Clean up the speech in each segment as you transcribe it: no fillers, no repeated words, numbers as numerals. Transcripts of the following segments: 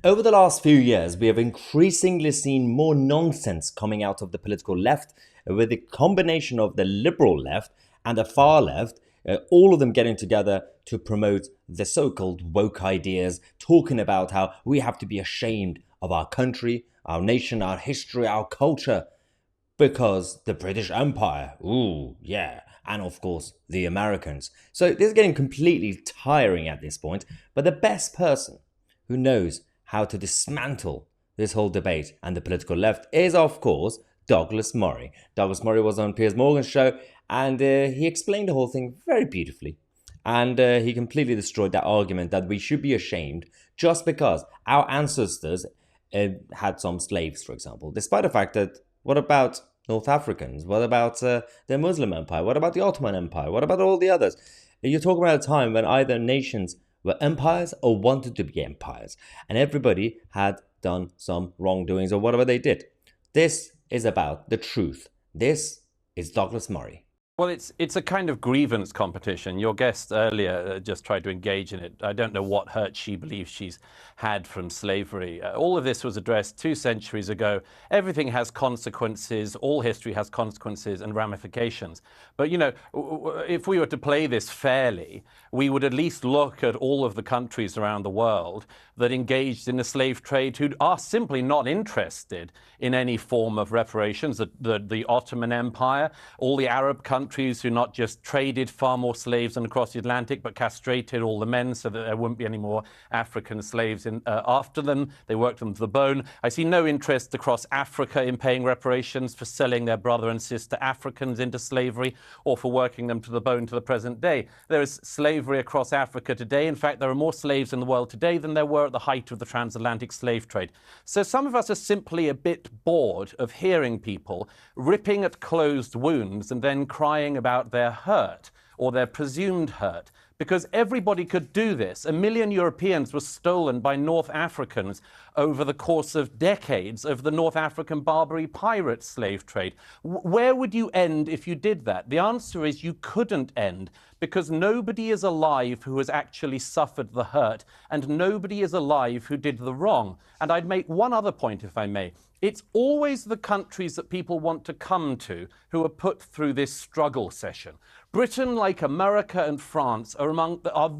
Over the last few years, we have increasingly seen more nonsense coming out of the political left, with the combination of the liberal left and the far left, all of them getting together to promote the so-called woke ideas, talking about how we have to be ashamed of our country, our nation, our history, our culture, because the British Empire, ooh, yeah, and of course the Americans. So this is getting completely tiring at this point, but the best person who knows how to dismantle this whole debate and the political left is, of course, Douglas Murray. Douglas Murray was on Piers Morgan's show, and he explained the whole thing very beautifully. And he completely destroyed that argument that we should be ashamed just because our ancestors had some slaves, for example, despite the fact that, what about North Africans? What about the Muslim Empire? What about the Ottoman Empire? What about all the others? You're talking about a time when either nations were empires or wanted to be empires, and everybody had done some wrongdoings or whatever they did. This is about the truth. This is Douglas Murray. Well, it's a kind of grievance competition. Your guest earlier just tried to engage in it. I don't know what hurt she believes she's had from slavery. All of this was addressed 2 centuries ago. Everything has consequences. All history has consequences and ramifications. But, you know, if we were to play this fairly, we would at least look at all of the countries around the world that engaged in the slave trade who are simply not interested in any form of reparations. The Ottoman Empire, all the Arab countries who not just traded far more slaves than across the Atlantic, but castrated all the men so that there wouldn't be any more African slaves after them. They worked them to the bone. I see no interest across Africa in paying reparations for selling their brother and sister Africans into slavery or for working them to the bone to the present day. There is slavery across Africa today. In fact, there are more slaves in the world today than there were at the height of the transatlantic slave trade. So some of us are simply a bit bored of hearing people ripping at closed wounds and then crying about their hurt or their presumed hurt, because everybody could do this. 1 million Europeans were stolen by North Africans over the course of decades of the North African Barbary pirate slave trade. Where would you end if you did that? The answer is you couldn't end, because nobody is alive who has actually suffered the hurt, and nobody is alive who did the wrong. And I'd make one other point, if I may. It's always the countries that people want to come to who are put through this struggle session. Britain, like America and France, are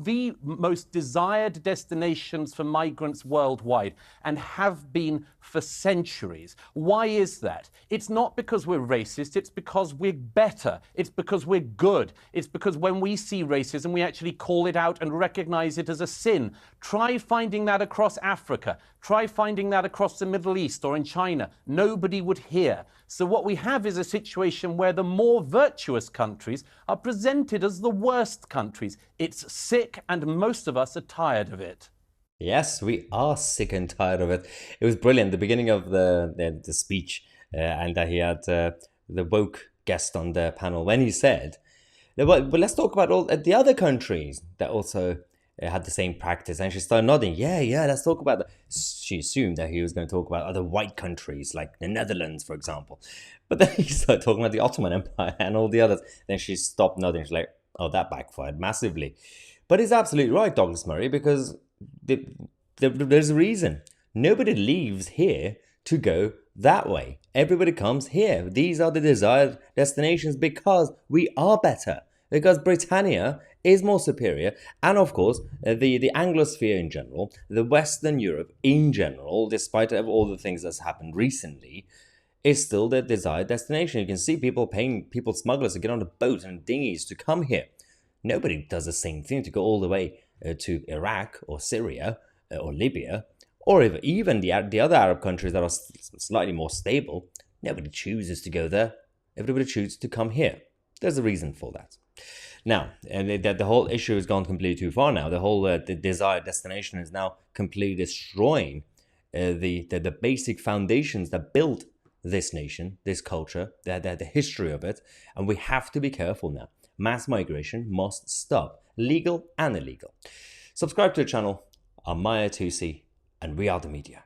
the most desired destinations for migrants worldwide and have been for centuries. Why is that? It's not because we're racist, it's because we're better. It's because we're good. It's because when we see racism, we actually call it out and recognize it as a sin. Try finding that across Africa. Try finding that across the Middle East or in China. Nobody would hear. So what we have is a situation where the more virtuous countries are presented as the worst countries. It's sick, and most of us are tired of it. Yes, we are sick and tired of it. It was brilliant, the beginning of the speech, and he had the woke guest on the panel when he said, but let's talk about all the other countries that also had the same practice. And she started nodding. Yeah, let's talk about that. She assumed that he was going to talk about other white countries like the Netherlands, for example. But then he started talking about the Ottoman Empire and all the others. Then she stopped nodding. She's like, oh, that backfired massively. But he's absolutely right, Douglas Murray, because there's a reason. Nobody leaves here to go that way. Everybody comes here. These are the desired destinations because we are better. Because Britannia is more superior, and of course, the Anglosphere in general, the Western Europe in general, despite all the things that's happened recently, is still the desired destination. You can see people paying smugglers to get on a boat and dinghies to come here. Nobody does the same thing to go all the way to Iraq or Syria or Libya, or even the other Arab countries that are slightly more stable. Nobody chooses to go there. Everybody chooses to come here. There's a reason for that. Now, the whole issue has gone completely too far now. The whole the desired destination is now completely destroying the basic foundations that built this nation, this culture, the history of it. And we have to be careful now. Mass migration must stop, legal and illegal. Subscribe to the channel. I'm Mahyar Tousi, and we are the media.